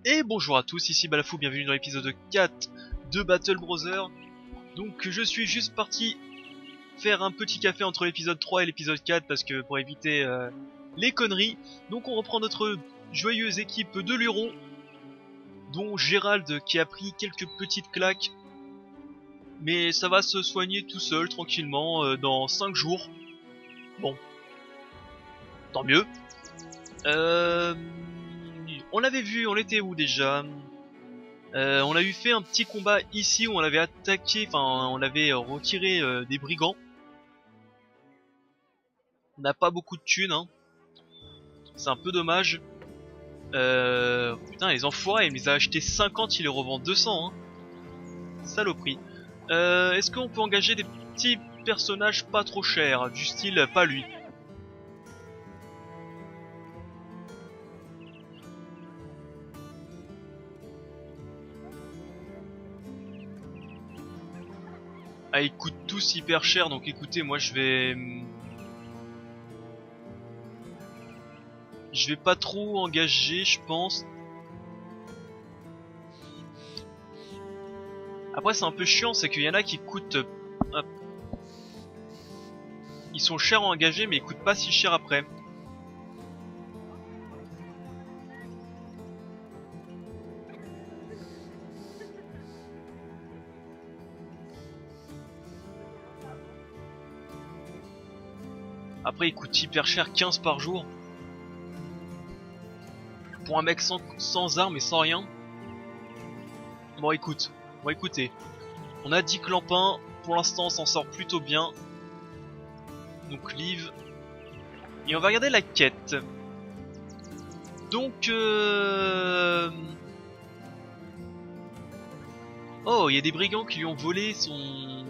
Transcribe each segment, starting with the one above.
Et bonjour à tous, ici Balafou, bienvenue dans l'épisode 4 de Battle Brothers. Donc je suis juste parti faire un petit café entre l'épisode 3 et l'épisode 4 parce que pour éviter les conneries. Donc on reprend notre joyeuse équipe de lurons, dont Gérald qui a pris quelques petites claques. Mais ça va se soigner tout seul, tranquillement, dans 5 jours. Bon, tant mieux. On l'avait vu, on était où déjà? On a eu fait un petit combat ici où on avait attaqué, enfin on avait retiré des brigands. On n'a pas beaucoup de thunes, hein. C'est un peu dommage. Putain, les enfoirés, il me les a achetés 50, il les revend 200, hein. Saloperie. Est-ce qu'on peut engager des petits personnages pas trop chers, du style pas lui? Ah, ils coûtent tous hyper cher, donc écoutez, moi je vais pas trop engager, je pense. Après c'est un peu chiant, c'est qu'il y en a qui coûtent... Ils sont chers à engager, mais ils coûtent pas si cher après. Après ils coûtent hyper cher, 15 par jour. Pour un mec sans armes et sans rien. Bon écoutez. On a 10 clampins, pour l'instant on s'en sort plutôt bien. Donc Liv. Et on va regarder la quête. Donc oh, il y a des brigands qui lui ont volé son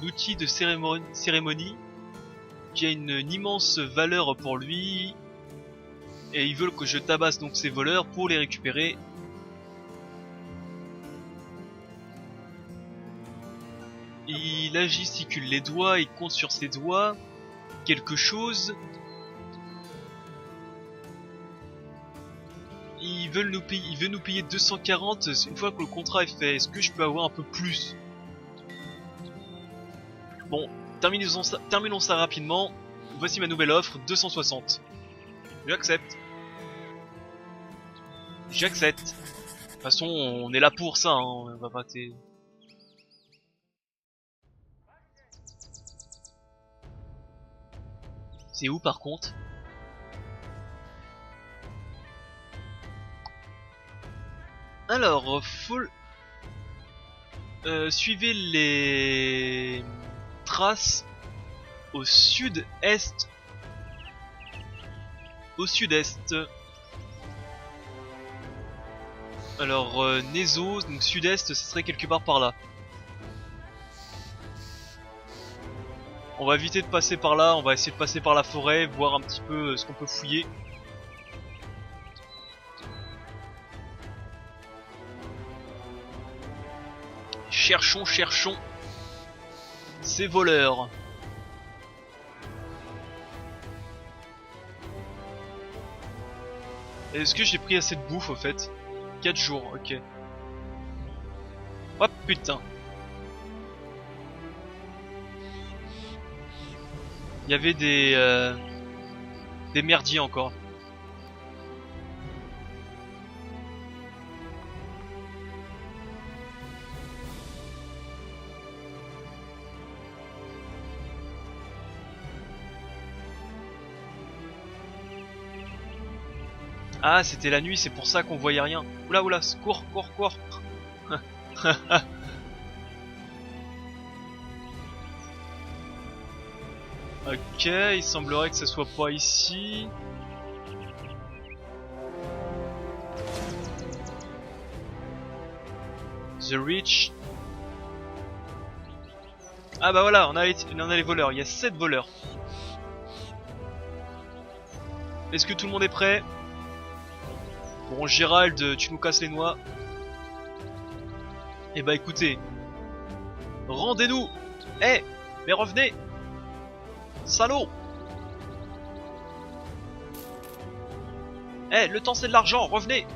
outil de cérémonie qui a une immense valeur pour lui. Et ils veulent que je tabasse donc ces voleurs pour les récupérer. Il gesticule les doigts, il compte sur ses doigts quelque chose. Il veut nous payer 240 une fois que le contrat est fait. Est-ce que je peux avoir un peu plus? Bon, terminons ça rapidement. Voici ma nouvelle offre, 260. J'accepte. J'accepte. De toute façon, on est là pour ça, hein. On va pas C'est où par contre? Alors, suivez les traces au sud-est. Au sud-est. Alors, Nezo, donc sud-est, ce serait quelque part par là. On va éviter de passer par là, on va essayer de passer par la forêt, voir un petit peu ce qu'on peut fouiller. Cherchons ces voleurs. Est-ce que j'ai pris assez de bouffe au fait? 4 jours, ok. Oh putain. Il y avait des merdiers encore. Ah, c'était la nuit, c'est pour ça qu'on voyait rien. Oula, cours. Ok, il semblerait que ce soit pas ici. The Reach. Ah bah voilà, on a les voleurs, il y a 7 voleurs. Est-ce que tout le monde est prêt? Bon, Gérald, tu nous casses les noix. Eh bah écoutez, rendez-nous. Eh, mais revenez. Salaud. Eh, le temps c'est de l'argent, revenez.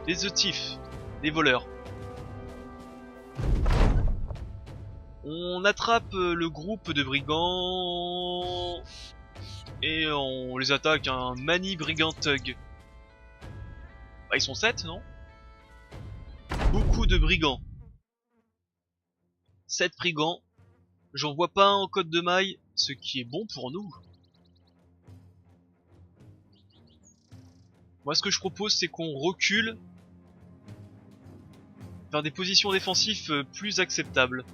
Les The Thief, les voleurs. On attrape le groupe de brigands et on les attaque un Mani Brigand Thug. Bah, ils sont 7, non? Beaucoup de brigands. 7 brigands. J'en vois pas un en côte de maille, ce qui est bon pour nous. Moi, ce que je propose, c'est qu'on recule vers des positions défensives plus acceptables.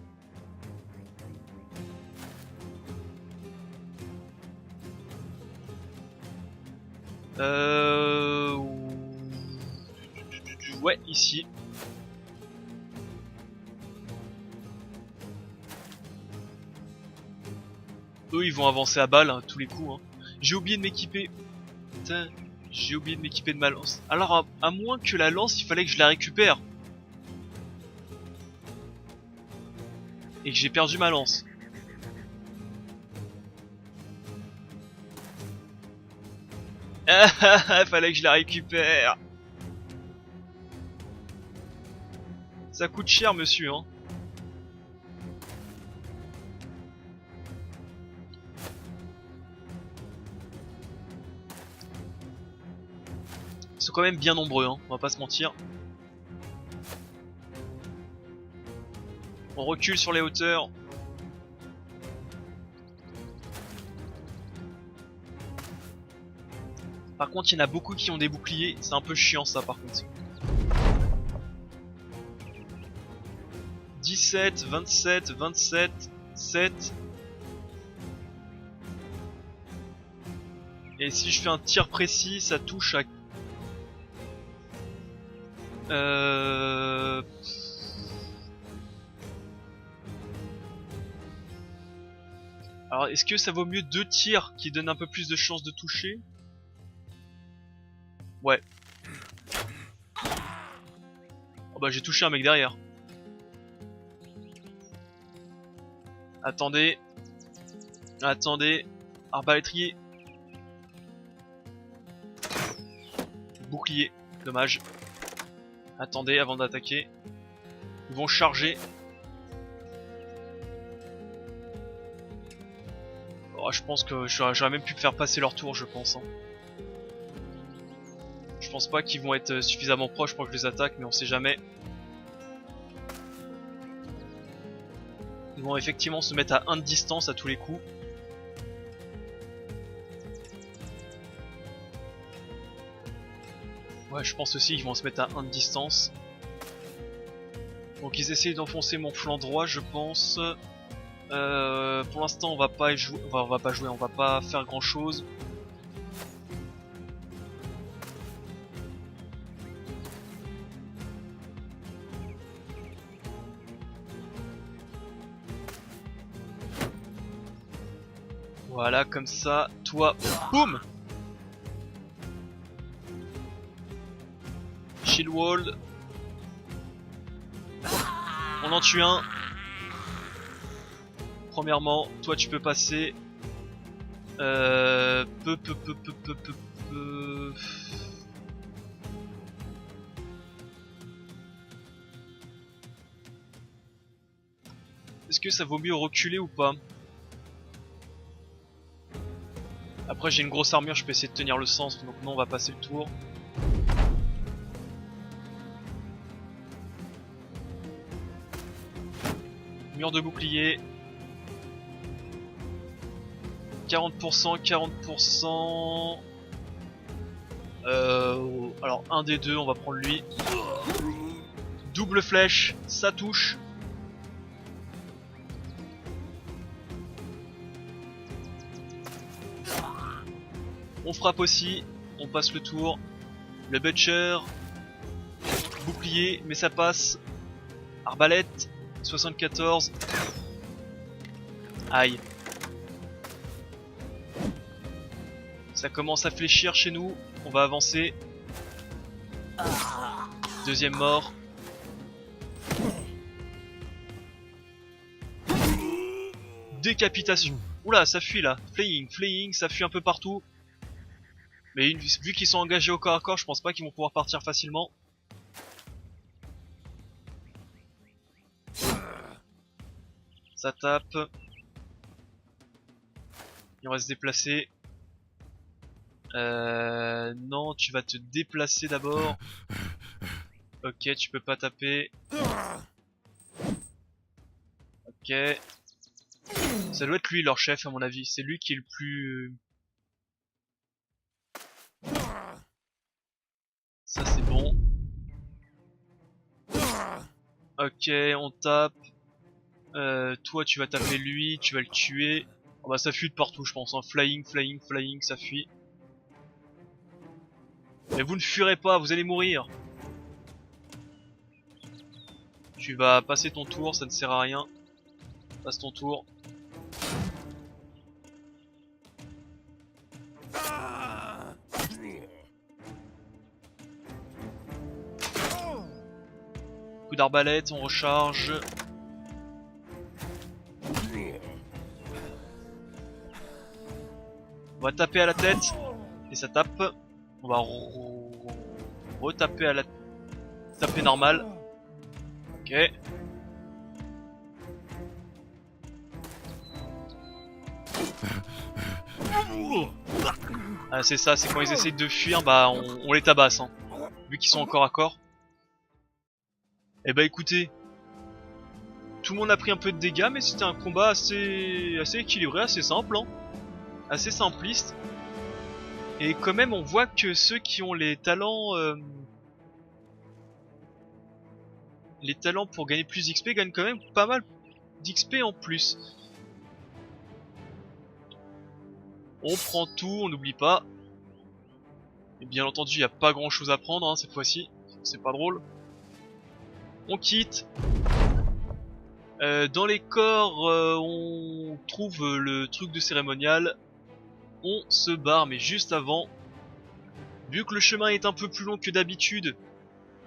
Ouais, ici. Eux, ils vont avancer à balle, hein, tous les coups. Hein. J'ai oublié de m'équiper. Putain, j'ai oublié de m'équiper de ma lance. Alors, à moins que la lance, il fallait que je la récupère. Et que j'ai perdu ma lance. Ah, fallait que je la récupère. Ça coûte cher, monsieur, hein. Ils sont quand même bien nombreux, hein, on va pas se mentir. On recule sur les hauteurs. Par contre, il y en a beaucoup qui ont des boucliers, c'est un peu chiant ça par contre. 17, 27, 27, 7. Et si je fais un tir précis, ça touche à... Alors, est-ce que ça vaut mieux 2 tirs qui donnent un peu plus de chance de toucher? Ouais. Oh bah j'ai touché un mec derrière. Attendez. Attendez. Arbalétrier. Bouclier. Dommage. Attendez avant d'attaquer. Ils vont charger. Oh, je pense que j'aurais même pu faire passer leur tour, je pense. Hein. Je pense pas qu'ils vont être suffisamment proches pour que je les attaque, mais on sait jamais. Ils vont effectivement se mettre à 1 de distance à tous les coups. Ouais, je pense aussi qu'ils vont se mettre à 1 de distance. Donc ils essayent d'enfoncer mon flanc droit, je pense. Pour l'instant, on va pas jouer, on va pas faire grand chose. Voilà, comme ça, toi, boum! Shield wall. On en tue un. Premièrement, toi tu peux passer. Est-ce que ça vaut mieux reculer ou pas? Après j'ai une grosse armure, je peux essayer de tenir le sens, donc non, on va passer le tour. Mur de bouclier. 40%, 40%. Alors un des deux, on va prendre lui. Double flèche, ça touche. On frappe aussi, on passe le tour. Le butcher. Bouclier, mais ça passe. Arbalète, 74. Aïe. Ça commence à fléchir chez nous, on va avancer. Deuxième mort. Décapitation. Oula, ça fuit là. Flaying, ça fuit un peu partout. Mais vu qu'ils sont engagés au corps à corps, je pense pas qu'ils vont pouvoir partir facilement. Ça tape. Et on va se déplacer. Non, tu vas te déplacer d'abord. Ok, tu peux pas taper. Ok. Ça doit être lui leur chef à mon avis. C'est lui qui est le plus... Ça c'est bon. Ok, on tape. Toi tu vas taper lui, tu vas le tuer. Oh bah ça fuit de partout je pense. Hein. Flying, flying, flying, ça fuit. Mais vous ne fuirez pas, vous allez mourir. Tu vas passer ton tour, ça ne sert à rien. Passe ton tour. Coup d'arbalète, on recharge. On va taper à la tête. Et ça tape. On va retaper à la... Taper normal. Ok. Ah c'est ça, c'est quand ils essayent de fuir, bah on les tabasse hein. Vu qu'ils sont encore à corps. Et bah écoutez, tout le monde a pris un peu de dégâts, mais c'était un combat assez équilibré, assez simple, hein. Assez simpliste. Et quand même on voit que ceux qui ont les talents pour gagner plus d'XP gagnent quand même pas mal d'XP en plus. On prend tout, on n'oublie pas. Et bien entendu, il n'y a pas grand chose à prendre hein, cette fois-ci. C'est pas drôle. On quitte. Dans les corps, on trouve le truc de cérémonial. On se barre, mais juste avant. Vu que le chemin est un peu plus long que d'habitude,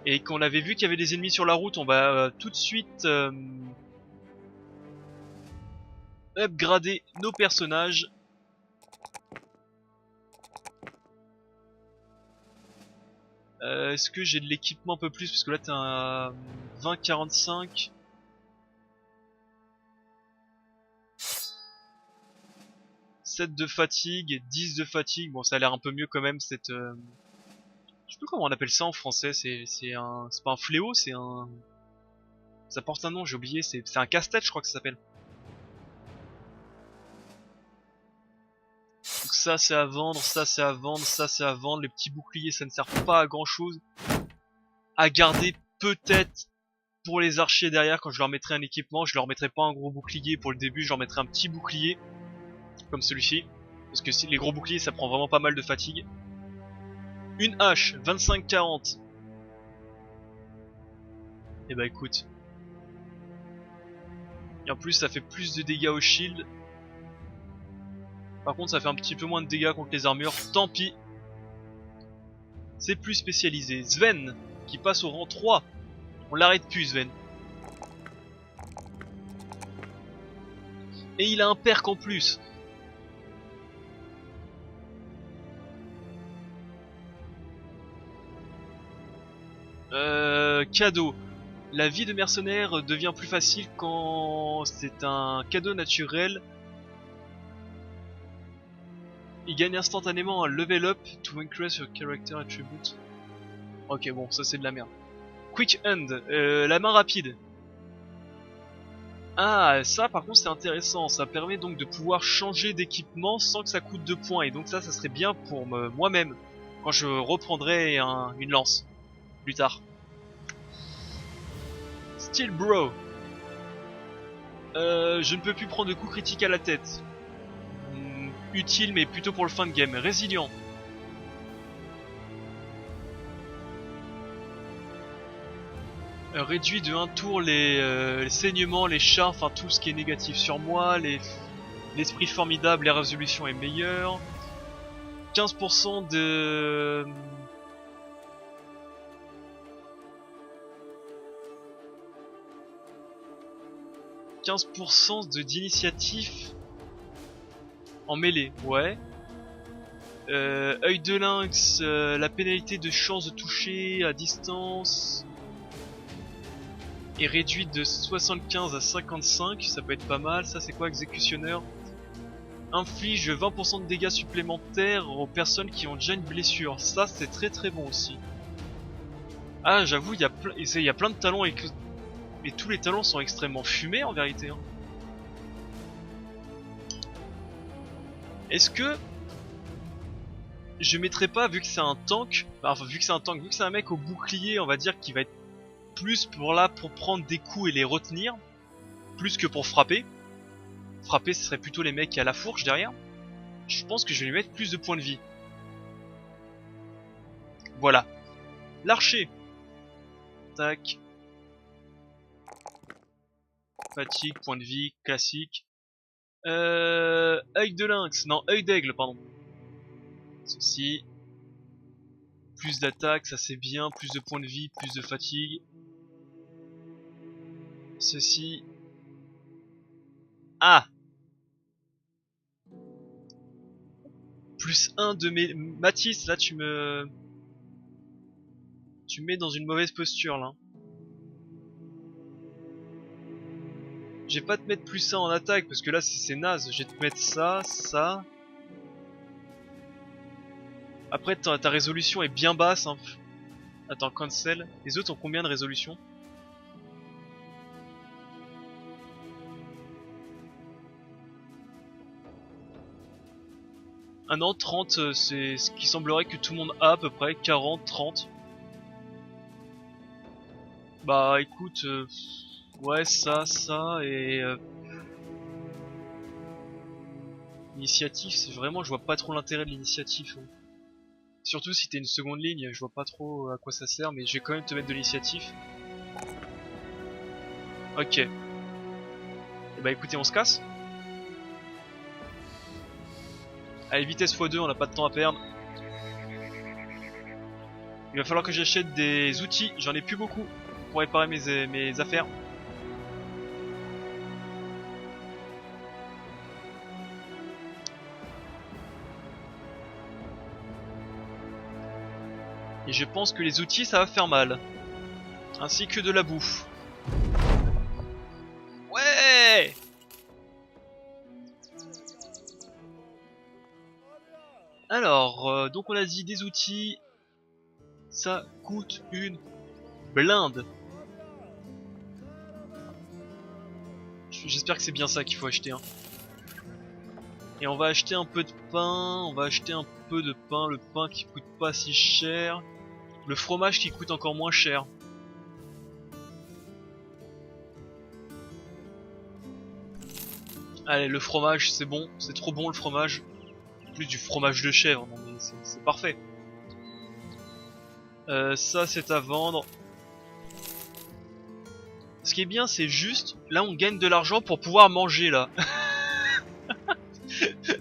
et qu'on avait vu qu'il y avait des ennemis sur la route, on va tout de suite upgrader nos personnages. Est-ce que j'ai de l'équipement un peu plus? Parce que là t'as un 20-45. 7 de fatigue, 10 de fatigue. Bon ça a l'air un peu mieux quand même cette... Je sais plus comment on appelle ça en français. C'est pas un fléau, c'est un... Ça porte un nom, j'ai oublié. C'est un casse-tête je crois que ça s'appelle. Donc ça c'est à vendre, ça c'est à vendre, ça c'est à vendre. Les petits boucliers ça ne sert pas à grand chose. À garder peut-être pour les archers derrière quand je leur mettrai un équipement. Je leur mettrai pas un gros bouclier pour le début, je leur mettrai un petit bouclier. Comme celui-ci. Parce que les gros boucliers ça prend vraiment pas mal de fatigue. Une hache, 25-40. Et bah écoute. Et en plus ça fait plus de dégâts au shield. Par contre ça fait un petit peu moins de dégâts contre les armures. Tant pis. C'est plus spécialisé. Sven qui passe au rang 3. On l'arrête plus Sven. Et il a un perk en plus. Cadeau. La vie de mercenaire devient plus facile quand c'est un cadeau naturel. Il gagne instantanément un level up to increase your character attribute. Ok bon ça c'est de la merde. Quick hand, la main rapide. Ah ça par contre c'est intéressant, ça permet donc de pouvoir changer d'équipement sans que ça coûte 2 points. Et donc ça serait bien pour moi-même quand je reprendrai une lance plus tard. Steel Bro. Je ne peux plus prendre de coups critiques à la tête. Utile mais plutôt pour le fin de game. Résilient. Réduit de 1 tour les saignements, les chars, enfin tout ce qui est négatif sur moi. L'esprit formidable, la résolution est meilleure. 15% de... d'initiative en mêlée, ouais. Œil de lynx, la pénalité de chance de toucher à distance. est réduite de 75 à 55, ça peut être pas mal. Ça c'est quoi, exécutionneur? Inflige 20% de dégâts supplémentaires aux personnes qui ont déjà une blessure. Ça c'est très très bon aussi. Ah j'avoue, il y a plein de talents et tous les talents sont extrêmement fumés en vérité. Hein. Est-ce que je mettrais pas, vu que c'est un tank, enfin vu que c'est un mec au bouclier, on va dire qui va être plus pour prendre des coups et les retenir, plus que pour frapper. Frapper ce serait plutôt les mecs à la fourche derrière. Je pense que je vais lui mettre plus de points de vie. Voilà. L'archer. Tac. Fatigue, point de vie, classique. Œil de lynx, non, œil d'aigle, pardon. Ceci. Plus d'attaque, ça c'est bien, plus de points de vie, plus de fatigue. Ceci. Ah! Plus 1 de mes... Mathis, là tu me mets dans une mauvaise posture là. Je vais pas te mettre plus ça en attaque parce que là c'est naze. Je vais te mettre ça, ça. Après ta résolution est bien basse. Hein. Attends, cancel. Les autres ont combien de résolution? Ah non, 30 c'est ce qui semblerait que tout le monde a à peu près. 40, 30. Bah écoute, ouais ça et... Initiative, c'est vraiment, je vois pas trop l'intérêt de l'initiative. Hein. Surtout si t'es une seconde ligne, je vois pas trop à quoi ça sert, mais je vais quand même te mettre de l'initiative. Ok. Et bah écoutez, on se casse. Allez, vitesse x2, on n'a pas de temps à perdre. Il va falloir que j'achète des outils, j'en ai plus beaucoup pour réparer mes affaires. Et je pense que les outils ça va faire mal. Ainsi que de la bouffe. Ouais! Alors, donc on a dit des outils. Ça coûte une blinde. J'espère que c'est bien ça qu'il faut acheter. Hein. Et on va acheter un peu de pain. On va acheter un peu de pain. Le pain qui coûte pas si cher. Le fromage qui coûte encore moins cher. Allez, le fromage, c'est bon. C'est trop bon le fromage. En plus du fromage de chèvre. Non mais c'est parfait. Ça c'est à vendre. Ce qui est bien, c'est juste, là on gagne de l'argent pour pouvoir manger là.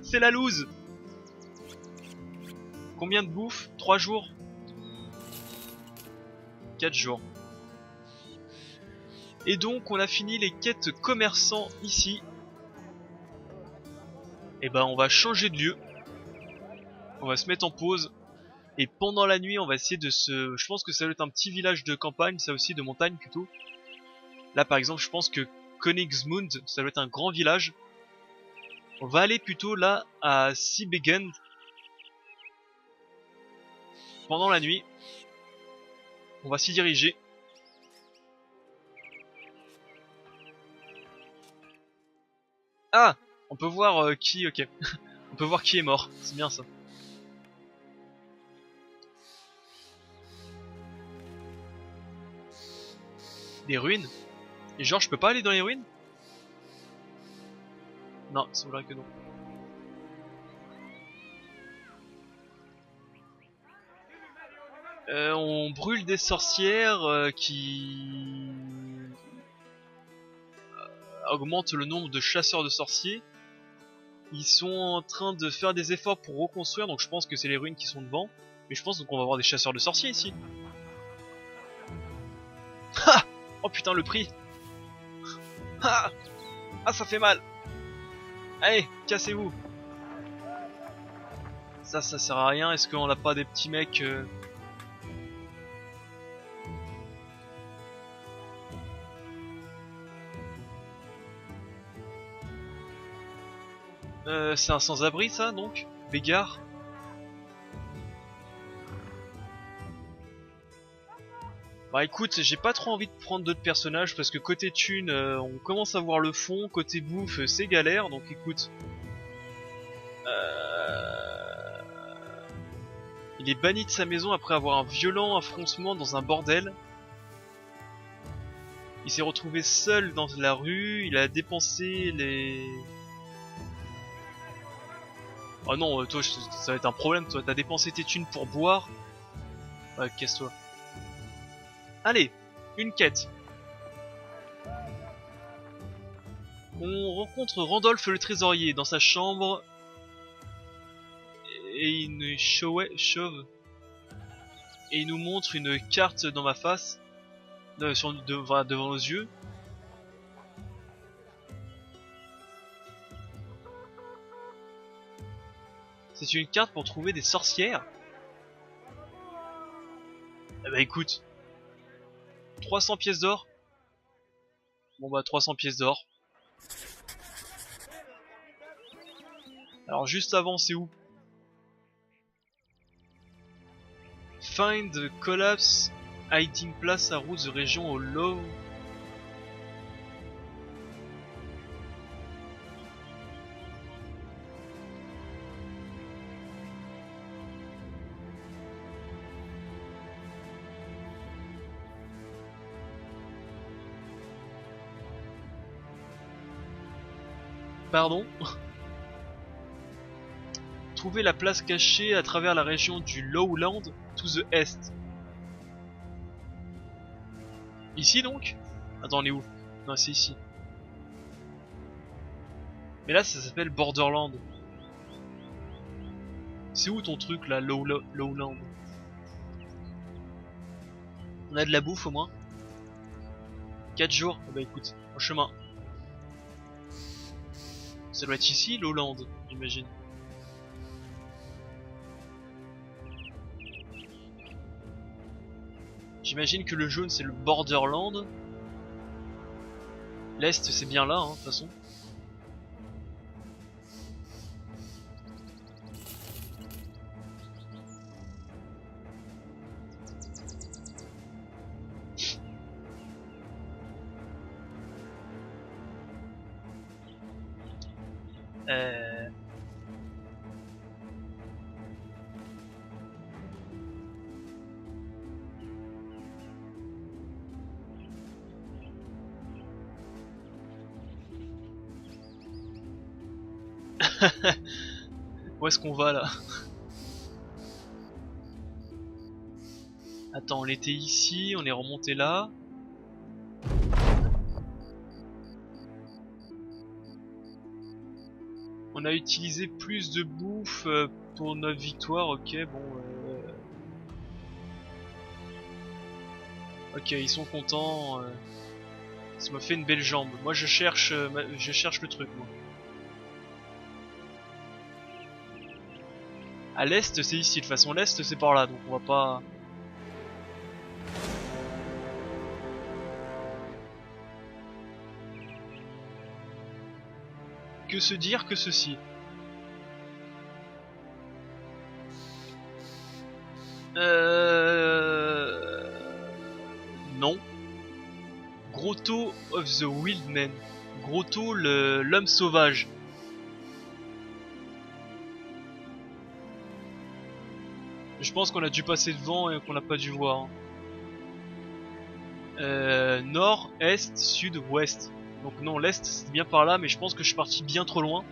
C'est la loose. Combien de bouffe? 3 jours? 4 jours. Et donc on a fini les quêtes commerçants ici. Et ben on va changer de lieu. On va se mettre en pause. Et pendant la nuit on va essayer de se... Je pense que ça va être un petit village de campagne, ça aussi de montagne plutôt. Là par exemple je pense que Königsmund, ça doit être un grand village. On va aller plutôt là à Sibegen. Pendant la nuit. On va s'y diriger. Ah! On peut voir qui... Ok. On peut voir qui est mort. C'est bien ça. Des ruines? Et genre je peux pas aller dans les ruines? Non, il semblerait que non. On brûle des sorcières qui augmentent le nombre de chasseurs de sorciers. Ils sont en train de faire des efforts pour reconstruire, donc je pense que c'est les ruines qui sont devant. Mais je pense qu'on va avoir des chasseurs de sorciers ici. Ha! Oh putain le prix. Ah! Ah ça fait mal. Allez, cassez-vous. Ça sert à rien, est-ce qu'on n'a pas des petits mecs C'est un sans-abri ça donc? Bégard? Bah écoute, j'ai pas trop envie de prendre d'autres personnages parce que côté thune, on commence à voir le fond, côté bouffe, c'est galère, donc écoute. Il est banni de sa maison après avoir un violent affrontement dans un bordel. Il s'est retrouvé seul dans la rue, il a dépensé les... Oh non, toi, ça va être un problème, toi, t'as dépensé tes thunes pour boire. Ouais, casse-toi. Allez, une quête. On rencontre Randolph le trésorier dans sa chambre et une chauve et il nous montre une carte dans ma face, devant nos yeux. C'est une carte pour trouver des sorcières. Eh bah écoute, 300 pièces d'or. Bon bah 300 pièces d'or. Alors juste avant c'est où? Find the collapse hiding place à route the region au low. Pardon. Trouver la place cachée à travers la région du Lowland to the Est. Ici donc? Attends, on est où? Non, c'est ici. Mais là, ça s'appelle Borderland. C'est où ton truc là, Lowland? On a de la bouffe au moins? 4 jours? Bah écoute, en chemin. Ça doit être ici, Lowland, j'imagine. J'imagine que le jaune c'est le Borderland. L'Est c'est bien là, hein, de toute façon. Où est-ce qu'on va là? Attends, on était ici, on est remonté là. On a utilisé plus de bouffe pour notre victoire, ok, bon. Ok, ils sont contents. Ça m'a fait une belle jambe. Moi je cherche le truc, moi. À l'est c'est ici, de toute façon l'est c'est par là, donc on va pas... Que se dire que ceci? Non. Grotto of the Wildman. Grotto l'homme sauvage. Je pense qu'on a dû passer devant et qu'on n'a pas dû voir. Nord, est, sud, ouest. Donc non, l'est c'est bien par là, mais je pense que je suis parti bien trop loin.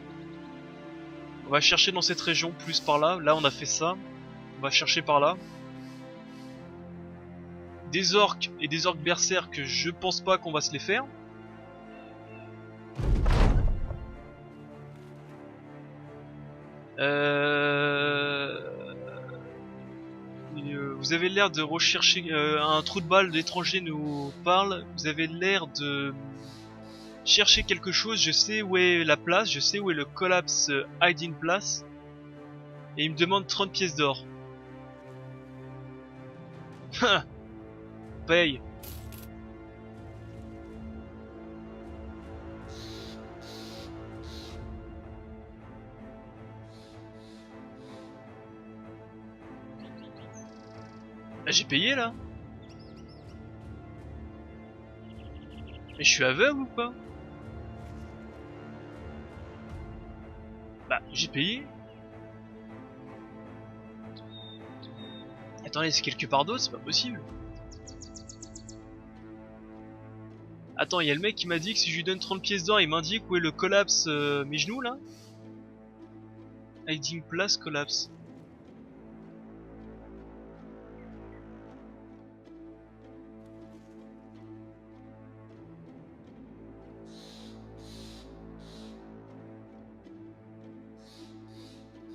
On va chercher dans cette région, plus par là. Là on a fait ça. On va chercher par là. Des orques et des orques berserk, je pense pas qu'on va se les faire. Vous avez l'air de rechercher un trou de balle d'étranger nous parle. Vous avez l'air de chercher quelque chose. Je sais où est la place, je sais où est le collapse hiding place. Et il me demande 30 pièces d'or. Paye. Bah j'ai payé là. Mais je suis aveugle ou pas? Bah j'ai payé. Attendez, c'est quelque part d'autre, c'est pas possible. Attends, il y a le mec qui m'a dit que si je lui donne 30 pièces d'or, il m'indique où est le collapse mes genoux là. Hiding place collapse.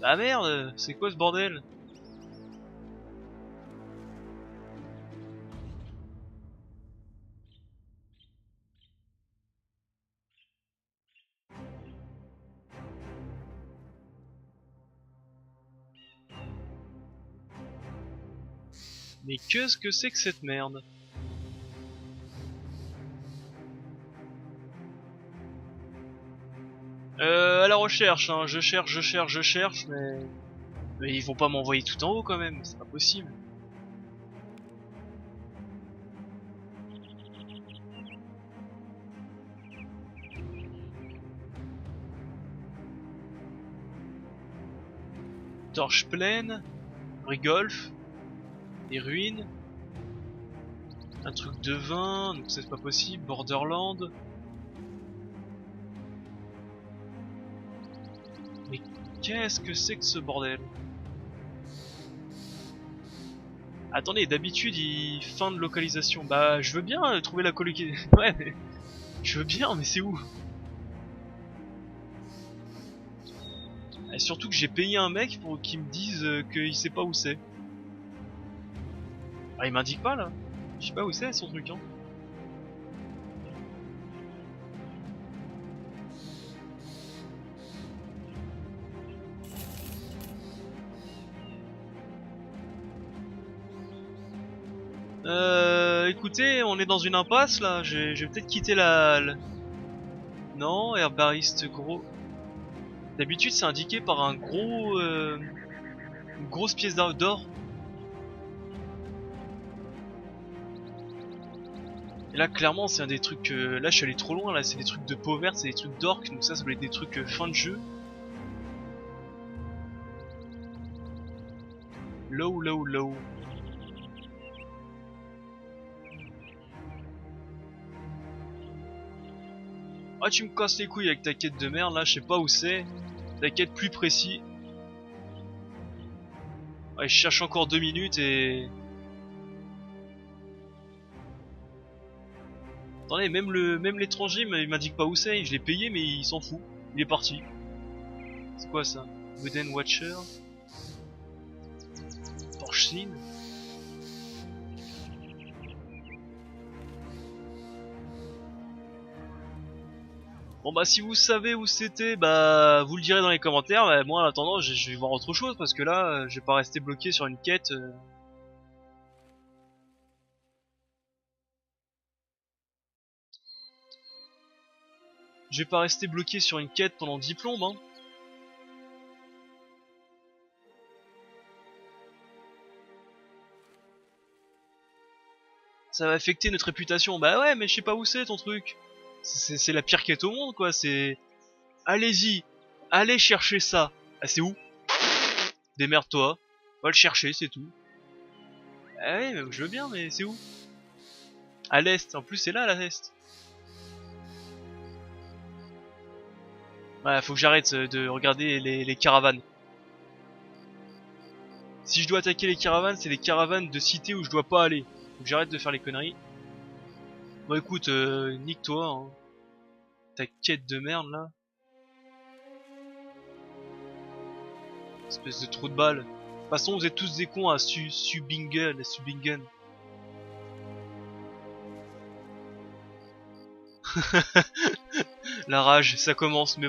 Ah merde, c'est quoi ce bordel? Mais qu'est-ce que c'est que cette merde? À la recherche, hein. Je cherche, mais ils vont pas m'envoyer tout en haut quand même, c'est pas possible. Torche pleine, Rigolf, des ruines, un truc de vin, donc c'est pas possible, Borderland. Mais qu'est-ce que c'est que ce bordel? Attendez, d'habitude il fin de localisation. Bah je veux bien trouver la colocation. Ouais mais je veux bien mais c'est où? Et surtout que j'ai payé un mec pour qu'il me dise qu'il sait pas où c'est. Ah il m'indique pas là. Je sais pas où c'est son truc hein. Écoutez, on est dans une impasse là, je vais peut-être quitter Non, herbariste gros. D'habitude c'est indiqué par un gros... une grosse pièce d'or. Et là clairement c'est un des trucs... là je suis allé trop loin, là c'est des trucs de peau verte, c'est des trucs d'orc, donc ça doit être des trucs fin de jeu. Low. Ah tu me casses les couilles avec ta quête de merde là, je sais pas où c'est. Ta quête plus précis. Ouais, je cherche encore 2 minutes et... Attendez, même l'étranger il m'indique pas où c'est, je l'ai payé mais il s'en fout. Il est parti. C'est quoi ça? Wooden Watcher. Porcine. Bon bah si vous savez où c'était, bah vous le direz dans les commentaires. Bah, moi en attendant je vais voir autre chose parce que là je vais pas rester bloqué sur une quête. Je vais pas rester bloqué sur une quête pendant 10 plombes hein. Ça va affecter notre réputation. Bah ouais mais je sais pas où c'est ton truc. C'est la pire quête au monde quoi, c'est... Allez-y, allez chercher ça. Ah c'est où? Démerde-toi, va le chercher c'est tout. Ah ouais mais je veux bien mais c'est où? À l'est, en plus c'est là à l'est. Ouais faut que j'arrête de regarder les caravanes. Si je dois attaquer les caravanes, c'est les caravanes de cités où je dois pas aller. Faut que j'arrête de faire les conneries. Bon écoute, nique-toi, hein. Ta quête de merde là. Espèce de trou de balle. De toute façon, vous êtes tous des cons à Subingen. La rage, ça commence, mais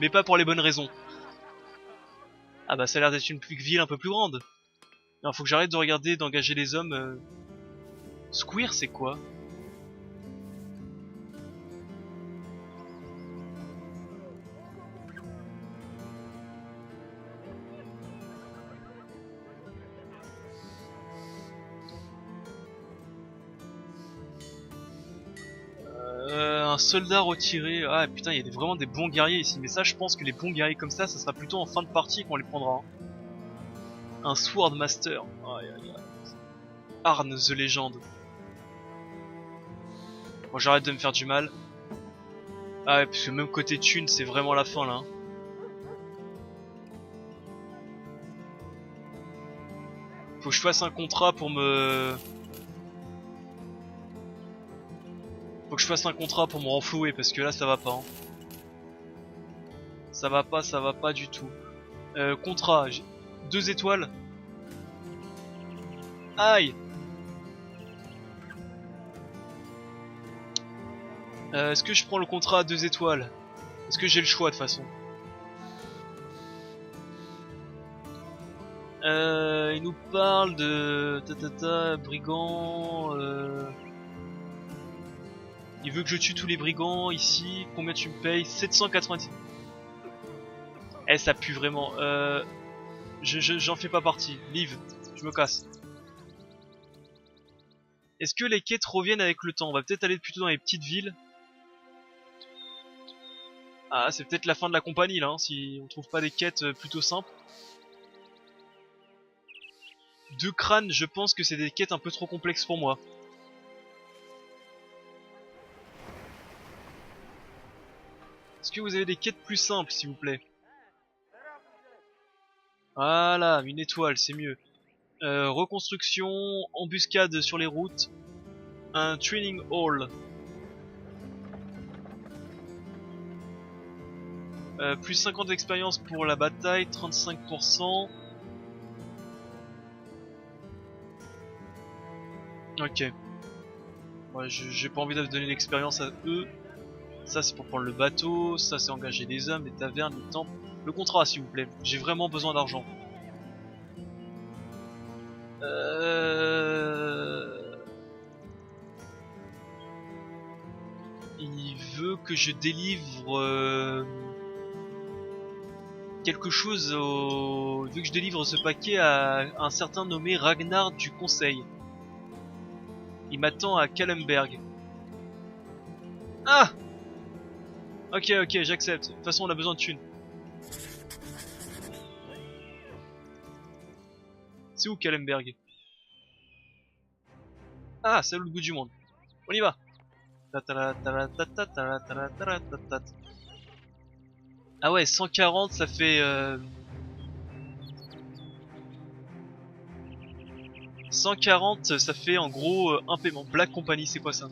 pas pour les bonnes raisons. Ah bah ça a l'air d'être une ville un peu plus grande. Il faut que j'arrête de regarder, d'engager les hommes. Square, c'est quoi? Un soldat retiré. Ah putain, il y a vraiment des bons guerriers ici. Mais ça, je pense que les bons guerriers comme ça sera plutôt en fin de partie qu'on les prendra. Hein. Un Sword Master. Aïe, aïe, aïe. Arne the Legend. Bon, j'arrête de me faire du mal. Ah ouais, parce que même côté thune, c'est vraiment la fin là. Hein. Faut que je fasse un contrat pour me... Faut que je fasse un contrat pour me renflouer parce que là ça va pas. Hein. Ça va pas du tout. Contrat, 2 étoiles. Aïe. Est-ce que je prends le contrat à 2 étoiles? Est-ce que j'ai le choix de toute façon? Il nous parle de brigands. Il veut que je tue tous les brigands ici. Combien tu me payes? 790. Eh, ça pue vraiment. J'en fais pas partie. Liv, je me casse. Est-ce que les quêtes reviennent avec le temps? On va peut-être aller plutôt dans les petites villes. Ah, c'est peut-être la fin de la compagnie là, hein, si on trouve pas des quêtes plutôt simples. 2 crânes, je pense que c'est des quêtes un peu trop complexes pour moi. Est-ce que vous avez des quêtes plus simples, s'il vous plaît? Voilà, 1 étoile, c'est mieux. Reconstruction, embuscade sur les routes, un training hall. Plus 50 d'expérience pour la bataille, 35%. Ok. Ouais, j'ai pas envie de donner l'expérience à eux. Ça c'est pour prendre le bateau, ça c'est engager des hommes, des tavernes, des temples. Le contrat s'il vous plaît, j'ai vraiment besoin d'argent. Il veut que je délivre quelque chose au... Il veut que je délivre ce paquet à un certain nommé Ragnar du Conseil. Il m'attend à Kallenberg. Ah! Ok, j'accepte. De toute façon, on a besoin de thunes. C'est où Kallenberg? Ah, c'est le bout du monde. On y va. Ah ouais, 140, ça fait... 140, ça fait en gros un paiement. Black Company, c'est quoi ça?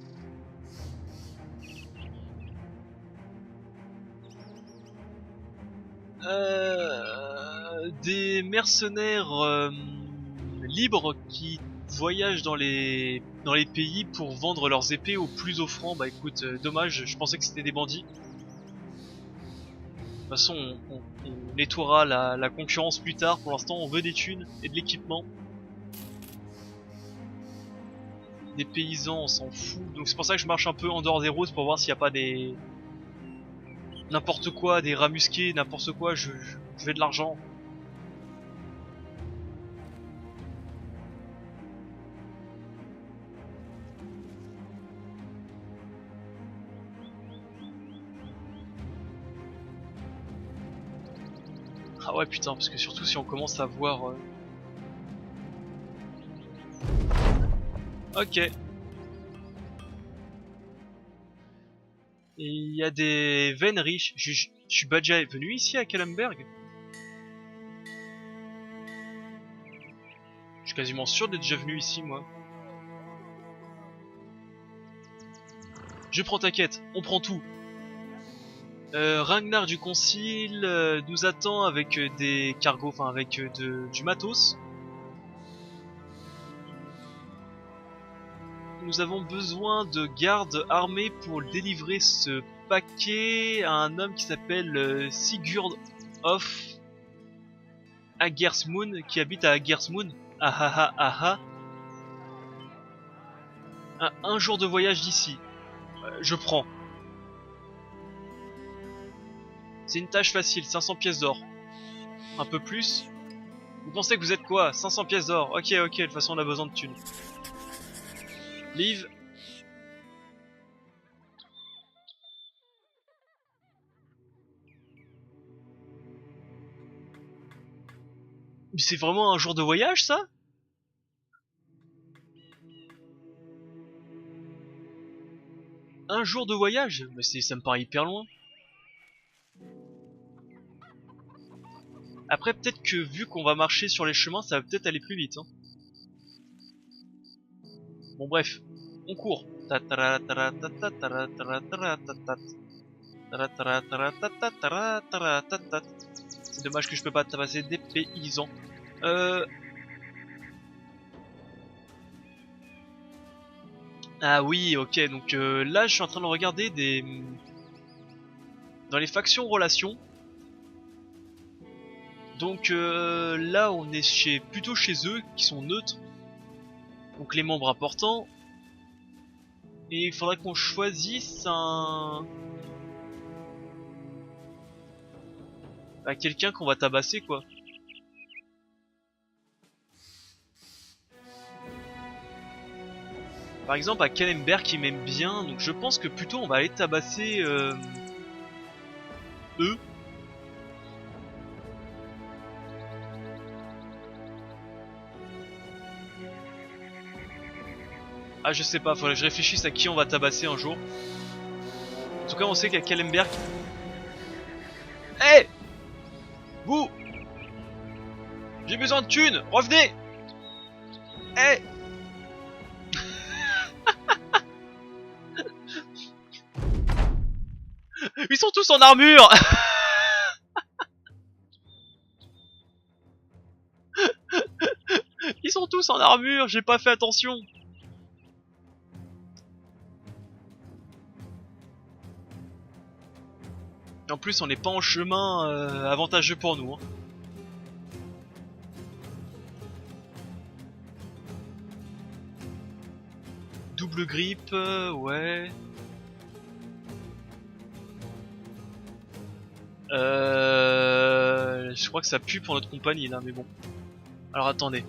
Des mercenaires libres qui voyagent dans les pays pour vendre leurs épées au plus offrant. Bah écoute, dommage, je pensais que c'était des bandits. De toute façon, on nettoiera la concurrence plus tard. Pour l'instant, on veut des thunes et de l'équipement. Des paysans, on s'en fout. Donc c'est pour ça que je marche un peu en dehors des routes pour voir s'il n'y a pas des... n'importe quoi, des rats musqués, n'importe quoi, je veux de l'argent. Ah ouais putain, parce que surtout si on commence à voir... Ok. Et il y a des veines riches. Je suis pas déjà venu ici à Kallenberg? Je suis quasiment sûr d'être déjà venu ici moi. Je prends ta quête, on prend tout. Ragnar du Concile nous attend avec des cargos, enfin avec du matos. Nous avons besoin de gardes armés pour délivrer ce paquet à un homme qui s'appelle Sigurd of Agersmoon, qui habite à Agersmoon. Ah ah ah ah ah. Un jour de voyage d'ici. Je prends. C'est une tâche facile, 500 pièces d'or. Un peu plus? Vous pensez que vous êtes quoi? 500 pièces d'or. Ok, de toute façon on a besoin de thunes. Liv. Mais c'est vraiment un jour de voyage, ça? Un jour de voyage? Mais ça me paraît hyper loin. Après, peut-être que vu qu'on va marcher sur les chemins, ça va peut-être aller plus vite. Hein. Bon, bref, on court. C'est dommage que je peux pas tabasser des paysans. Ah oui, ok, donc là je suis en train de regarder dans les factions relations. Donc là on est plutôt chez eux, qui sont neutres. Donc les membres importants. Et il faudrait qu'on choisisse quelqu'un qu'on va tabasser quoi. Par exemple à Kellenberg qui m'aime bien, donc je pense que plutôt on va aller tabasser eux. Ah je sais pas, faudrait que je réfléchisse à qui on va tabasser un jour. En tout cas on sait qu'à Kellenberg... Hé hey, vous, j'ai besoin de thunes, revenez. Hé hey. Ils sont tous en armure. Ils sont tous en armure, j'ai pas fait attention. En plus on n'est pas en chemin avantageux pour nous. Hein. Double grippe, ouais. Je crois que ça pue pour notre compagnie là, mais bon. Alors attendez.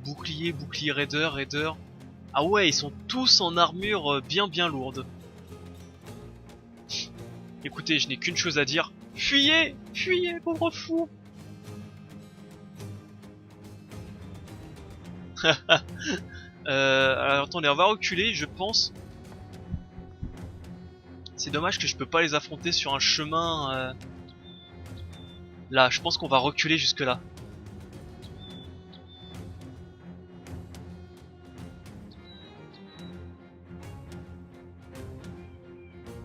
Bouclier, bouclier raider, raider. Ah ouais, ils sont tous en armure bien lourde. Écoutez, je n'ai qu'une chose à dire. Fuyez, fuyez, pauvre fou. Alors attendez, on va reculer, je pense. C'est dommage que je peux pas les affronter sur un chemin. Là, je pense qu'on va reculer jusque là.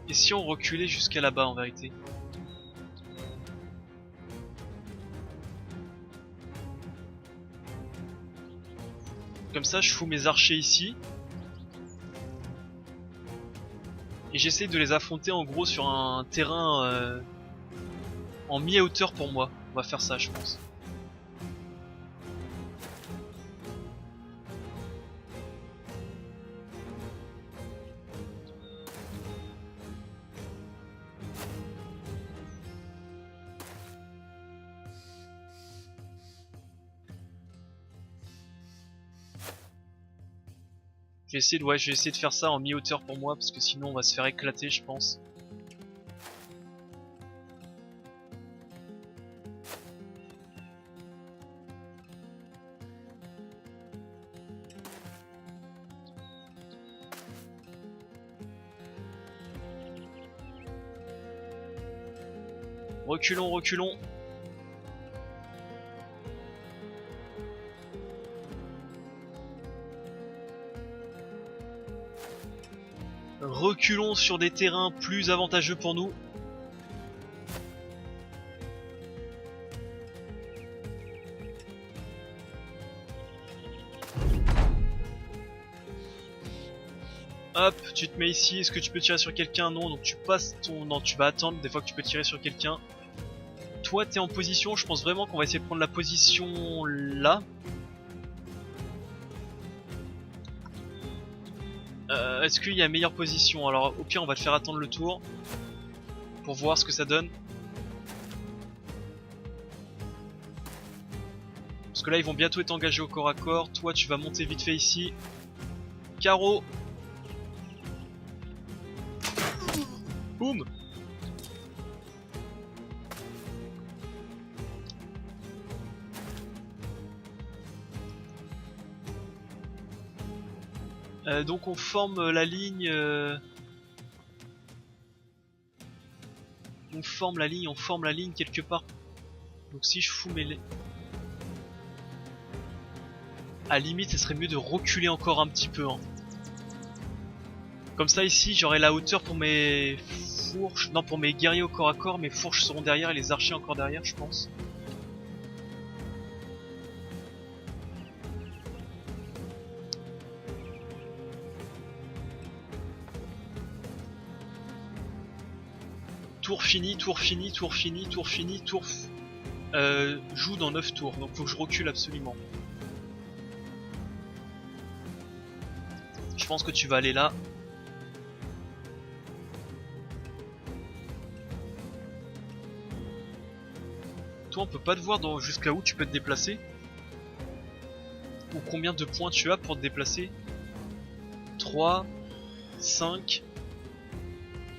Et si on reculait jusqu'à là-bas en vérité? Comme ça, je fous mes archers ici. Et j'essaie de les affronter en gros sur un terrain en mi-hauteur pour moi. On va faire ça, je pense. Je vais essayer de faire ça en mi-hauteur pour moi parce que sinon on va se faire éclater, je pense. Reculons, reculons. Reculons sur des terrains plus avantageux pour nous. Hop, tu te mets ici, est-ce que tu peux tirer sur quelqu'un? Non, donc tu passes ton... Non, tu vas attendre des fois que tu peux tirer sur quelqu'un. Toi, t'es en position, je pense vraiment qu'on va essayer de prendre la position là. Est-ce qu'il y a meilleure position? Alors au pire on va te faire attendre le tour pour voir ce que ça donne. Parce que là ils vont bientôt être engagés au corps à corps. Toi tu vas monter vite fait ici. Carreau. Boum. Donc on forme la ligne... On forme la ligne quelque part. Donc si je fous mes... À la limite, ce serait mieux de reculer encore un petit peu. Hein. Comme ça ici, j'aurai la hauteur pour mes fourches... Non, pour mes guerriers au corps à corps. Mes fourches seront derrière et les archers encore derrière, je pense. Tour fini, tour fini, tour fini, tour fini, tour... joue dans 9 tours, donc faut que je recule absolument. Je pense que tu vas aller là. Toi on peut pas te voir jusqu'à où tu peux te déplacer. Ou combien de points tu as pour te déplacer. 3, 5...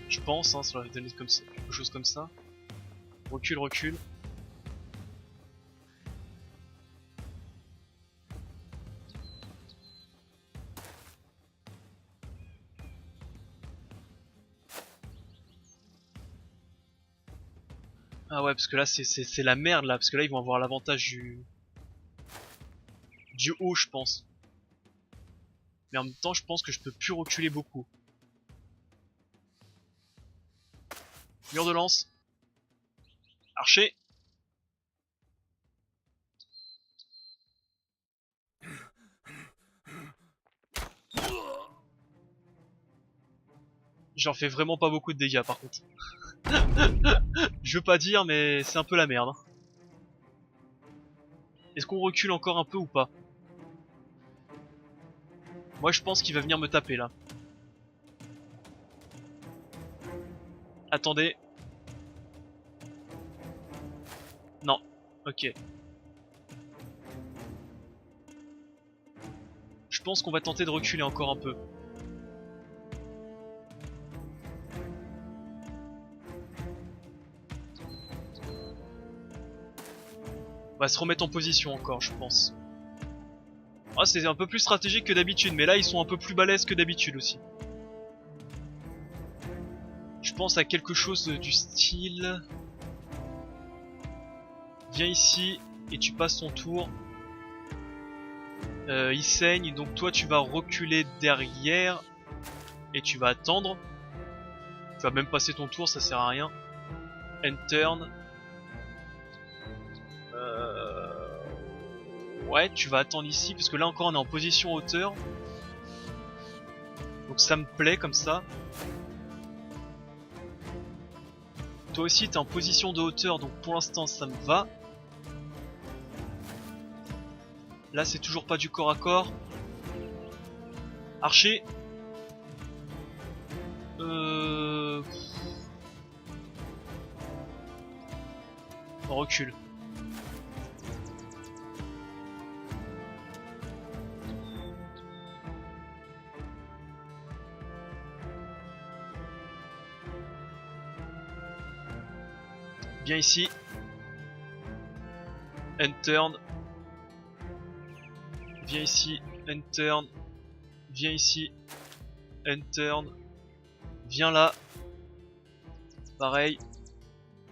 Je pense, hein, ça va donner comme ça, quelque chose comme ça. Recule, recule. Ah ouais, parce que là c'est la merde là, parce que là ils vont avoir l'avantage du haut, je pense. Mais en même temps, je pense que je peux plus reculer beaucoup. Mur de lance. Archer. J'en fais vraiment pas beaucoup de dégâts par contre. Je veux pas dire, mais c'est un peu la merde. Est-ce qu'on recule encore un peu ou pas? Moi je pense qu'il va venir me taper là. Attendez. Non. Ok. Je pense qu'on va tenter de reculer encore un peu. On va se remettre en position encore, je pense. Ah, c'est un peu plus stratégique que d'habitude, mais là ils sont un peu plus balèzes que d'habitude aussi. Je pense à quelque chose du style... Viens ici et tu passes ton tour. Il saigne, donc toi tu vas reculer derrière et tu vas attendre. Tu vas même passer ton tour, ça sert à rien. End turn. Ouais, tu vas attendre ici parce que là encore on est en position hauteur. Donc ça me plaît comme ça. Toi aussi t'es en position de hauteur, donc pour l'instant ça me va. Là c'est toujours pas du corps à corps. Archer. On recule. Viens ici. End turn. Viens ici. End turn. Viens ici. End turn. Viens là. Pareil.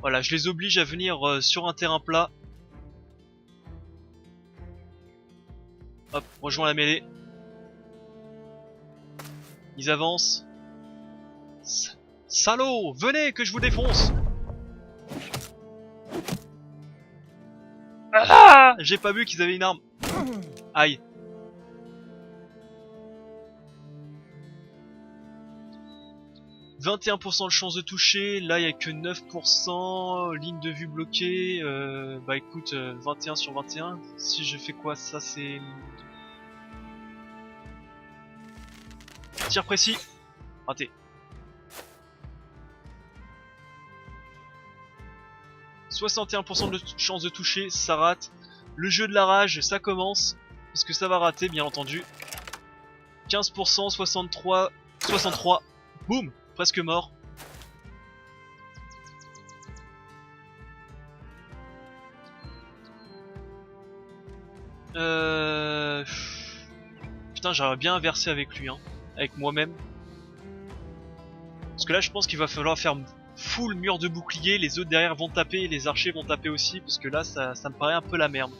Voilà, je les oblige à venir sur un terrain plat. Hop, rejoins la mêlée. Ils avancent. Salaud, venez que je vous défonce. Ah, j'ai pas vu qu'ils avaient une arme. Aïe. « 21% de chance de toucher, là il y a que 9%, ligne de vue bloquée, bah écoute, 21 sur 21, si je fais quoi, ça c'est... Tir précis, raté. 61% de chance de toucher, ça rate. Le jeu de la rage, ça commence, parce que ça va rater bien entendu. 15%, 63, 63, boum, presque mort. Putain, j'aimerais bien inverser avec lui, hein. Avec moi-même. Parce que là, je pense qu'il va falloir faire full mur de bouclier. Les autres derrière vont taper, les archers vont taper aussi. Parce que là, ça me paraît un peu la merde.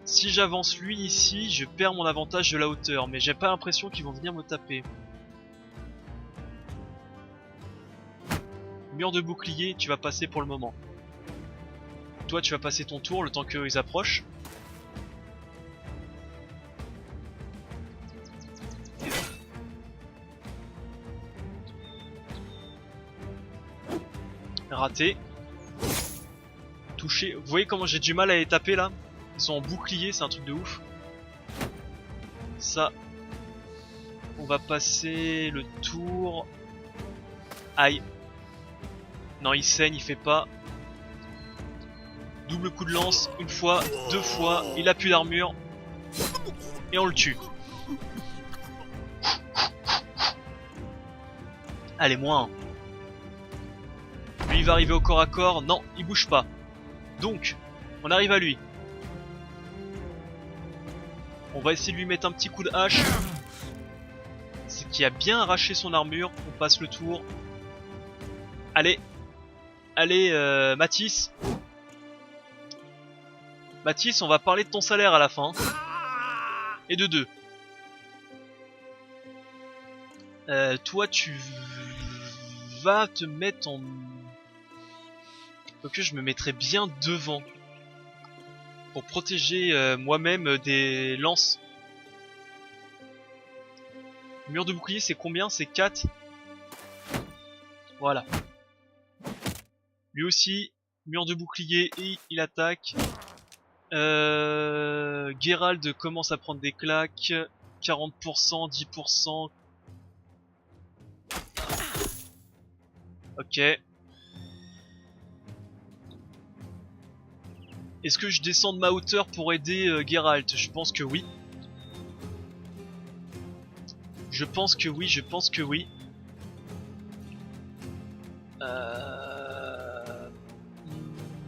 Si j'avance lui ici, je perds mon avantage de la hauteur. Mais j'ai pas l'impression qu'ils vont venir me taper. Mur de bouclier, tu vas passer pour le moment. Toi, tu vas passer ton tour le temps qu'ils approchent. Raté. Touché. Vous voyez comment j'ai du mal à les taper là? Ils sont en bouclier, c'est un truc de ouf. Ça. On va passer le tour. Aïe. Non, il saigne, il fait pas. Double coup de lance, une fois, deux fois. Il a plus d'armure. Et on le tue. Allez, moins 1. Lui, il va arriver au corps à corps. Non, il bouge pas. Donc, on arrive à lui. On va essayer de lui mettre un petit coup de hache. C'est qui a bien arraché son armure. On passe le tour. Allez. Allez, Mathis. Mathis, on va parler de ton salaire à la fin. Et de 2. Toi, tu vas te mettre en... Ok, je me mettrai bien devant. Pour protéger moi-même des lances. Mur de bouclier, c'est combien? C'est 4. Voilà. Lui aussi, mur de bouclier et il attaque. Geralt commence à prendre des claques. 40%, 10%. Ok. Est-ce que je descends de ma hauteur pour aider Geralt? Je pense que oui. Je pense que oui, je pense que oui.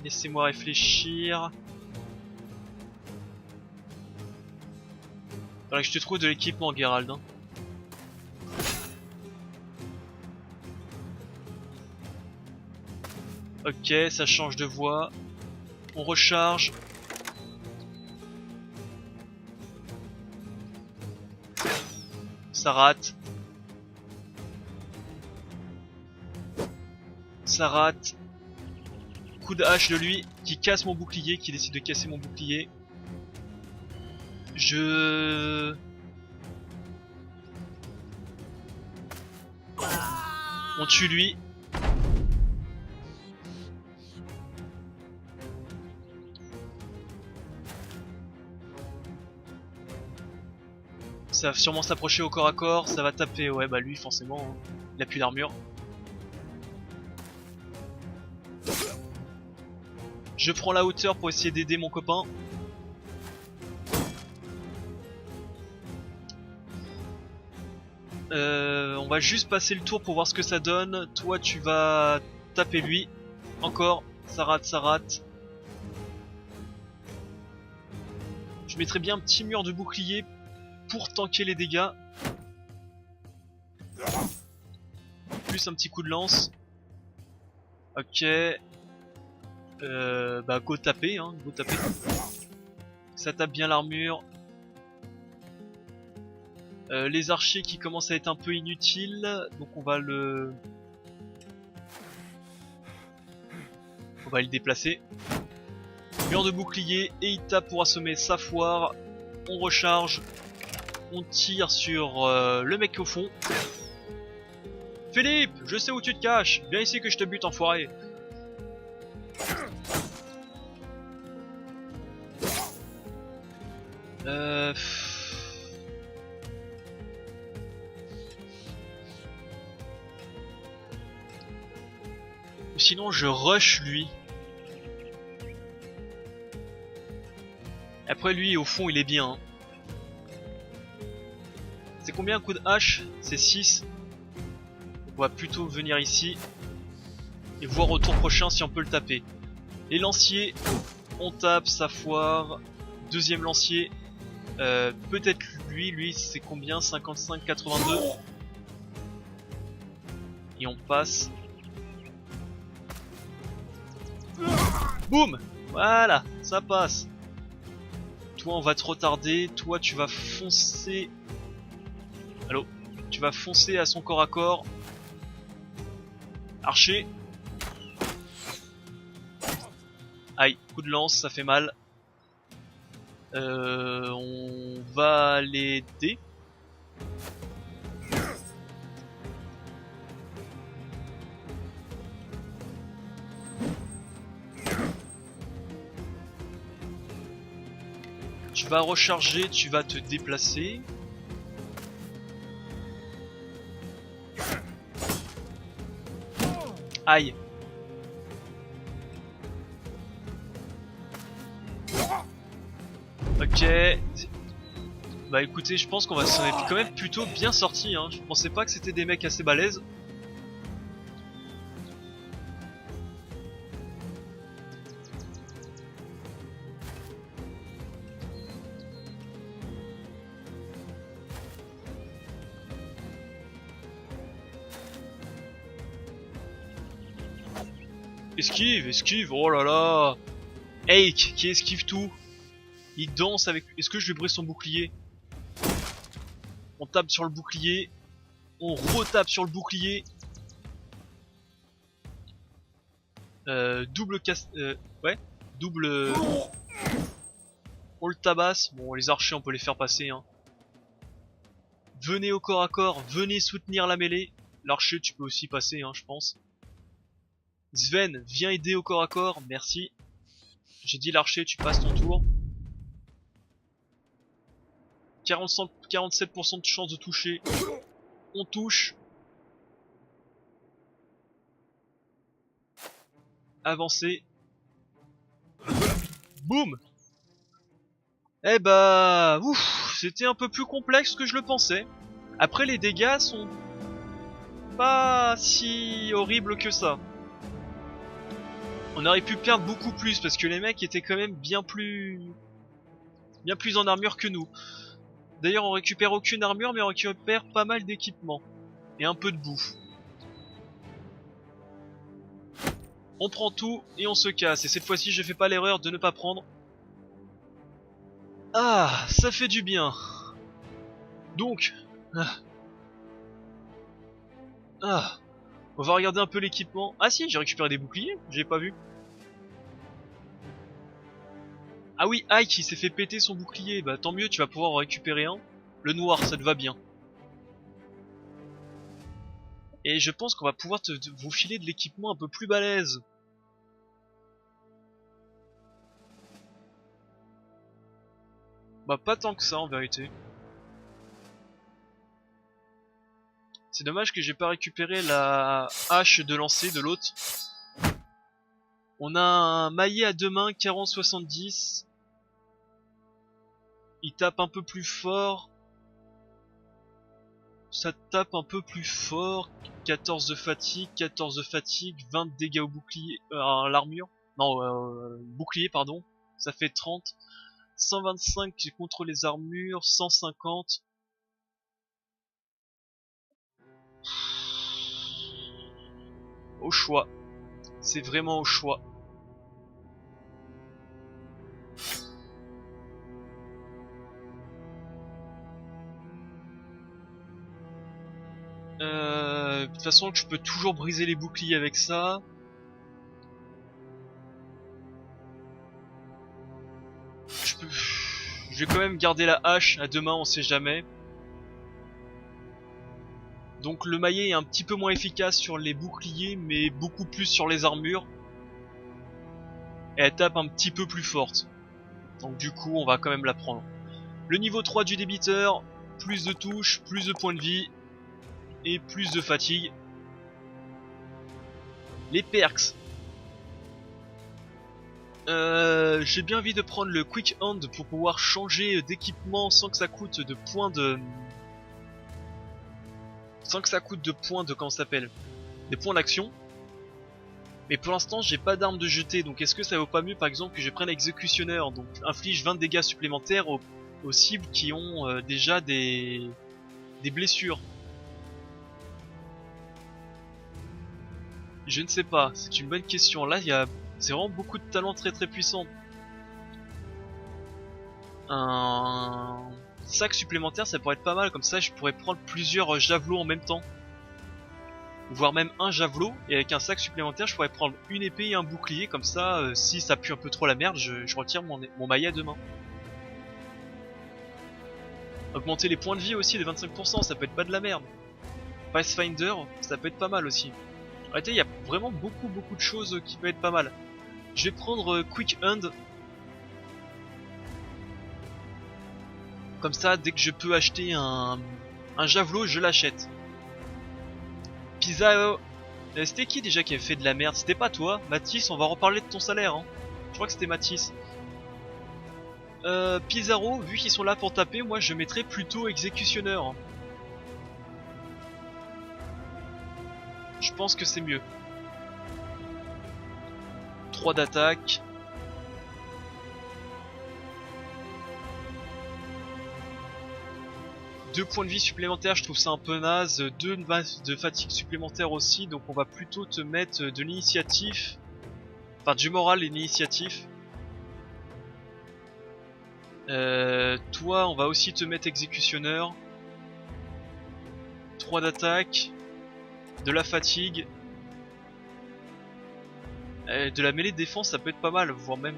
Laissez-moi réfléchir. Faudrait que je te trouve de l'équipement, Geralt. Hein. Ok, ça change de voie. On recharge. Ça rate. Ça rate. Coup de hache de lui qui casse mon bouclier, qui décide de casser mon bouclier. On tue lui. Ça va sûrement s'approcher au corps à corps, ça va taper, ouais bah lui forcément, hein. Il a plus d'armure. Je prends la hauteur pour essayer d'aider mon copain. On va juste passer le tour pour voir ce que ça donne. Toi tu vas taper lui. Encore, ça rate, ça rate. Je mettrais bien un petit mur de bouclier pour tanker les dégâts. Plus un petit coup de lance. Ok. Bah go taper, hein, go taper. Ça tape bien l'armure. Les archers qui commencent à être un peu inutiles, donc on va le déplacer. Mur de bouclier et il tape pour assommer sa foire. On recharge. On tire sur le mec au fond. Philippe, je sais où tu te caches. Viens ici que je te bute, enfoiré. Sinon je rush lui. Après lui au fond il est bien. Hein. C'est combien un coup de hache? C'est 6. On va plutôt venir ici. Et voir au tour prochain si on peut le taper. Les lanciers. On tape, ça foire. Deuxième lancier. Peut-être lui c'est combien? 55, 82. Et on passe. Boum! Voilà, ça passe. Toi on va te retarder, toi tu vas foncer. Allô? Tu vas foncer à son corps à corps. Archer. Aïe, coup de lance, ça fait mal. On va l'aider. Tu vas recharger, tu vas te déplacer. Aïe. Ok. Bah écoutez, je pense qu'on va s'en être quand même plutôt bien sorti. Hein. Je pensais pas que c'était des mecs assez balèzes. Esquive, esquive, oh là là. Hake qui esquive tout. Il danse avec... Est-ce que je lui brise son bouclier? On tape sur le bouclier. On retape sur le bouclier. Double casse... ouais. Double... On le tabasse. Bon, les archers, on peut les faire passer. Hein. Venez au corps à corps. Venez soutenir la mêlée. L'archer, tu peux aussi passer, hein, je pense. Sven, viens aider au corps à corps. Merci. J'ai dit l'archer, tu passes ton tour. 47% de chance de toucher. On touche. Avancer. Boum. Eh bah, ouf, c'était un peu plus complexe que je le pensais. Après, les dégâts sont pas si horribles que ça. On aurait pu perdre beaucoup plus parce que les mecs étaient quand même bien plus en armure que nous. D'ailleurs, on récupère aucune armure, mais on récupère pas mal d'équipements et un peu de bouffe. On prend tout et on se casse. Et cette fois-ci, je fais pas l'erreur de ne pas prendre. Ah, ça fait du bien. Donc, on va regarder un peu l'équipement. Ah si, j'ai récupéré des boucliers, j'ai pas vu. Ah oui, Ike il s'est fait péter son bouclier. Bah tant mieux, tu vas pouvoir en récupérer un. Le noir, ça te va bien. Et je pense qu'on va pouvoir vous filer de l'équipement un peu plus balèze. Bah pas tant que ça en vérité. C'est dommage que j'ai pas récupéré la hache de lancer de l'autre. On a un maillet à deux mains 40-70. Il tape un peu plus fort. Ça tape un peu plus fort. 14 de fatigue, 20 de dégâts au bouclier, à l'armure. Non, bouclier pardon. Ça fait 30. 125 contre les armures, 150. Au choix. C'est vraiment au choix. De toute façon, je peux toujours briser les boucliers avec ça. Je vais quand même garder la hache à deux mains, on sait jamais. Donc le maillet est un petit peu moins efficace sur les boucliers, mais beaucoup plus sur les armures. Et elle tape un petit peu plus forte. Donc du coup, on va quand même la prendre. Le niveau 3 du débiteur, plus de touches, plus de points de vie, et plus de fatigue. Les perks. J'ai bien envie de prendre le Quick Hand pour pouvoir changer d'équipement sans que ça coûte de points de... comment ça s'appelle, des points d'action. Mais pour l'instant j'ai pas d'arme de jeter, donc est-ce que ça vaut pas mieux par exemple que je prenne l'exécutionneur, donc inflige 20 dégâts supplémentaires aux cibles qui ont déjà des blessures. Je ne sais pas, c'est une bonne question. Là c'est vraiment beaucoup de talents très très puissants. Un sac supplémentaire ça pourrait être pas mal, comme ça je pourrais prendre plusieurs javelots en même temps. Voire même un javelot, et avec un sac supplémentaire je pourrais prendre une épée et un bouclier, comme ça si ça pue un peu trop la merde je retire mon maillet à deux mains. Augmenter les points de vie aussi de 25%, ça peut être pas de la merde. Pathfinder, ça peut être pas mal aussi. En réalité il y a vraiment beaucoup de choses qui peuvent être pas mal. Je vais prendre Quick Hand. Comme ça dès que je peux acheter un javelot je l'achète. Pizza, c'était qui déjà qui avait fait de la merde? C'était pas toi, Mathis, on va reparler de ton salaire hein. Je crois que c'était Mathis. Pizarro, vu qu'ils sont là pour taper, moi je mettrais plutôt exécutionneur hein. Je pense que c'est mieux. 3 d'attaque. Deux points de vie supplémentaires, je trouve ça un peu naze. 2 de fatigue supplémentaire aussi, donc on va plutôt te mettre de l'initiative. Enfin, du moral et de l'initiative. Toi, on va aussi te mettre exécutionneur. 3 d'attaque. De la fatigue. De la mêlée de défense, ça peut être pas mal, voire même...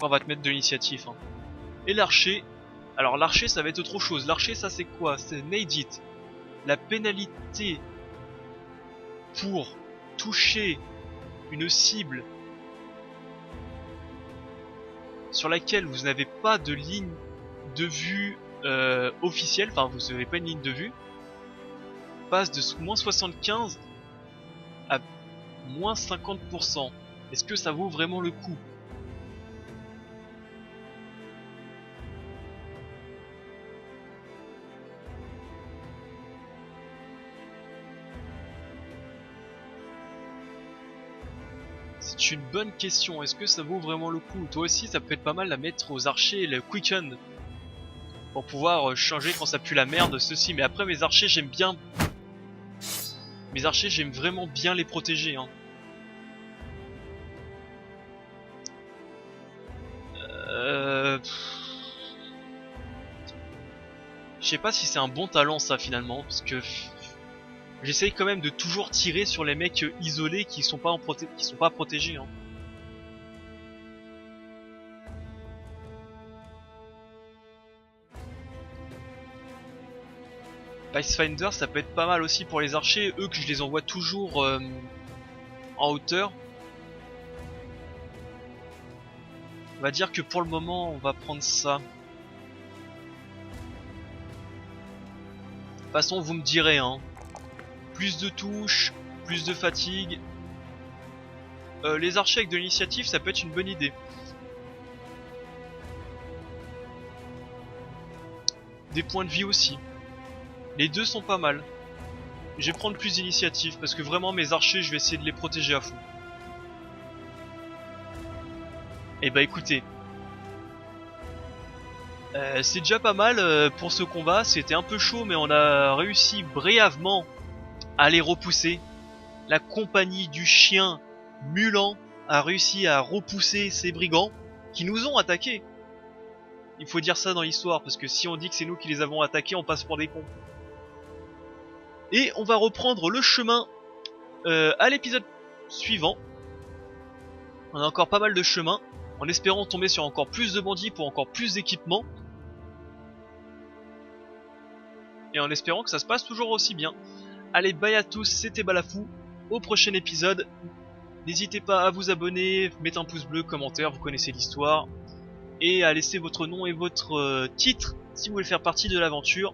On va te mettre de l'initiative. Hein. Et l'archer. Alors l'archer ça va être autre chose. L'archer ça c'est quoi? C'est Made It. La pénalité pour toucher une cible sur laquelle vous n'avez pas de ligne de vue officielle, enfin vous n'avez pas une ligne de vue, passe de moins 75 à moins 50%. Est-ce que ça vaut vraiment le coup? C'est une bonne question, est-ce que ça vaut vraiment le coup? Toi aussi ça peut être pas mal à mettre aux archers et le quicken pour pouvoir changer quand ça pue la merde ceci, mais après mes archers j'aime bien... Mes archers j'aime vraiment bien les protéger hein. Je sais pas si c'est un bon talent ça finalement, parce que j'essaye quand même de toujours tirer sur les mecs isolés qui sont pas protégés hein. Pathfinder ça peut être pas mal aussi pour les archers, eux que je les envoie toujours en hauteur. On va dire que pour le moment on va prendre ça. De toute façon vous me direz hein. Plus de touches, plus de fatigue. Les archers avec de l'initiative ça peut être une bonne idée. Des points de vie aussi. Les deux sont pas mal. Je vais prendre plus d'initiative parce que vraiment mes archers je vais essayer de les protéger à fond. Et bah écoutez, c'est déjà pas mal pour ce combat, c'était un peu chaud mais on a réussi brièvement à les repousser. La compagnie du chien Mulan a réussi à repousser ces brigands qui nous ont attaqués. Il faut dire ça dans l'histoire parce que si on dit que c'est nous qui les avons attaqués on passe pour des cons. Et on va reprendre le chemin à l'épisode suivant. On a encore pas mal de chemin, en espérant tomber sur encore plus de bandits pour encore plus d'équipements. Et en espérant que ça se passe toujours aussi bien. Allez, bye à tous, c'était Balafou. Au prochain épisode. N'hésitez pas à vous abonner, mettre un pouce bleu, commentaire, vous connaissez l'histoire. Et à laisser votre nom et votre titre si vous voulez faire partie de l'aventure.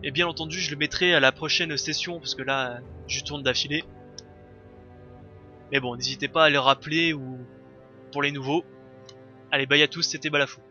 Et bien entendu je le mettrai à la prochaine session parce que là je tourne d'affilée. Mais bon n'hésitez pas à les rappeler ou pour les nouveaux. Allez bye à tous, c'était Balafou.